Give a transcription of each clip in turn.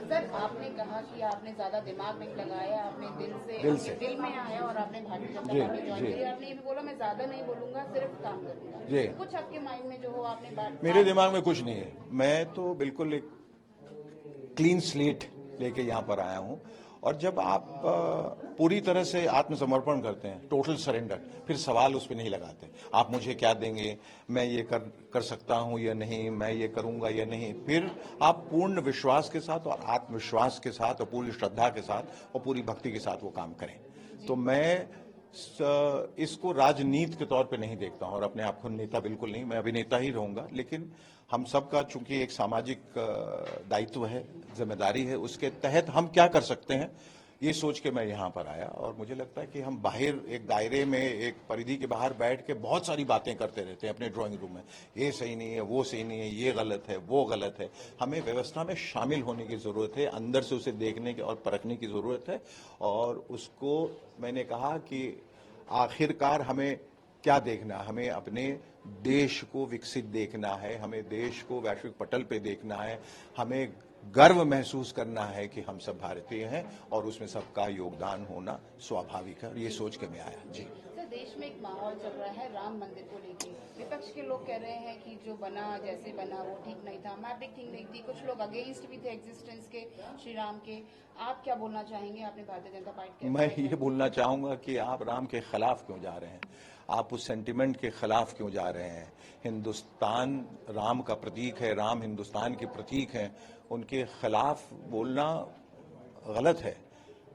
Sir, आपने कहा कि आपने ज्यादा दिमाग नहीं लगाया, आपने दिल में आया और आपने भारतीय जनता पार्टी ज्वाइन की। आपने ये भी बोला मैं ज्यादा नहीं बोलूंगा, सिर्फ काम करूंगा। जी, कुछ आपके माइंड में जो हो आपने बात। मेरे दिमाग में कुछ नहीं है। मैं तो बिल्कुल एक क्लीन स्लेट लेके यहाँ पर आया हूँ। और जब आप पूरी तरह से आत्मसमर्पण करते हैं, टोटल सरेंडर, फिर सवाल उस पर नहीं लगाते। आप मुझे क्या देंगे, मैं ये कर सकता हूँ या नहीं, मैं ये करूँगा या नहीं। फिर आप पूर्ण विश्वास के साथ और आत्मविश्वास के साथ और पूरी श्रद्धा के साथ और पूरी भक्ति के साथ वो काम करें। तो मैं इसको राजनीति के तौर पे नहीं देखता हूं और अपने आप को नेता बिल्कुल नहीं, मैं अभिनेता ही रहूंगा। लेकिन हम सबका चूंकि एक सामाजिक दायित्व है, जिम्मेदारी है, उसके तहत हम क्या कर सकते हैं ये सोच के मैं यहाँ पर आया। और मुझे लगता है कि हम बाहर एक दायरे में, एक परिधि के बाहर बैठ के बहुत सारी बातें करते रहते हैं अपने ड्राइंग रूम में, ये सही नहीं है, वो सही नहीं है, ये गलत है, वो गलत है। हमें व्यवस्था में शामिल होने की जरूरत है, अंदर से उसे देखने की और परखने की जरूरत है। और उसको मैंने कहा कि आखिरकार हमें क्या देखना, हमें अपने देश को विकसित देखना है, हमें देश को वैश्विक पटल पे देखना है, हमें गर्व महसूस करना है कि हम सब भारतीय हैं और उसमें सबका योगदान होना स्वाभाविक है। और ये सोच के मैं आया। जी सर, देश में एक माहौल चल रहा है राम मंदिर को लेकर। विपक्ष के लोग कह रहे हैं कि जो बना जैसे बना वो ठीक नहीं था, मैपिंग ठीक नहीं थी। कुछ लोग अगेंस्ट भी थे एग्जिस्टेंस के श्री राम के। आप क्या बोलना चाहेंगे अपने भारतीय जनता पार्टी के? मैं ये बोलना चाहूंगा कि आप राम के खिलाफ क्यों जा रहे हैं, आप उस सेंटिमेंट के खिलाफ क्यों जा रहे हैं। हिंदुस्तान राम का प्रतीक है, राम हिंदुस्तान के प्रतीक हैं, उनके खिलाफ बोलना गलत है।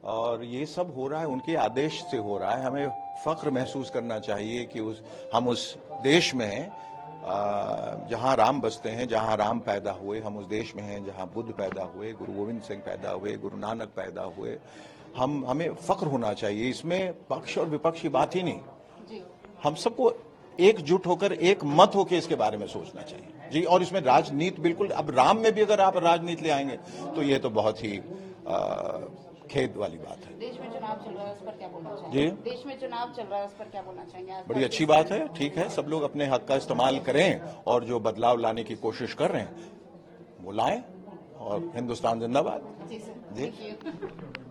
और ये सब हो रहा है उनके आदेश से हो रहा है। हमें फख्र महसूस करना चाहिए कि हम उस देश में हैं जहां राम बसते हैं, जहां राम पैदा हुए। हम उस देश में हैं जहां बुद्ध पैदा हुए, गुरु गोविंद सिंह पैदा हुए, गुरु नानक पैदा हुए। हमें फख्र होना चाहिए। इसमें पक्ष और विपक्ष की बात ही नहीं, हम सबको एकजुट होकर, एक मत होकर इसके बारे में सोचना चाहिए। जी, और इसमें राजनीति बिल्कुल, अब राम में भी अगर आप राजनीति ले आएंगे तो ये तो बहुत ही खेद वाली बात है। देश में चुनाव चल रहा है, उस पर क्या बोलना चाहेंगे? जी, देश में चुनाव चल रहा है, उस पर क्या बोलना चाहेंगे? बड़ी अच्छी बात है, ठीक है, सब लोग अपने हक का इस्तेमाल करें और जो बदलाव लाने की कोशिश कर रहे हैं वो लाएं। और हिंदुस्तान जिंदाबाद। जी सर, जी।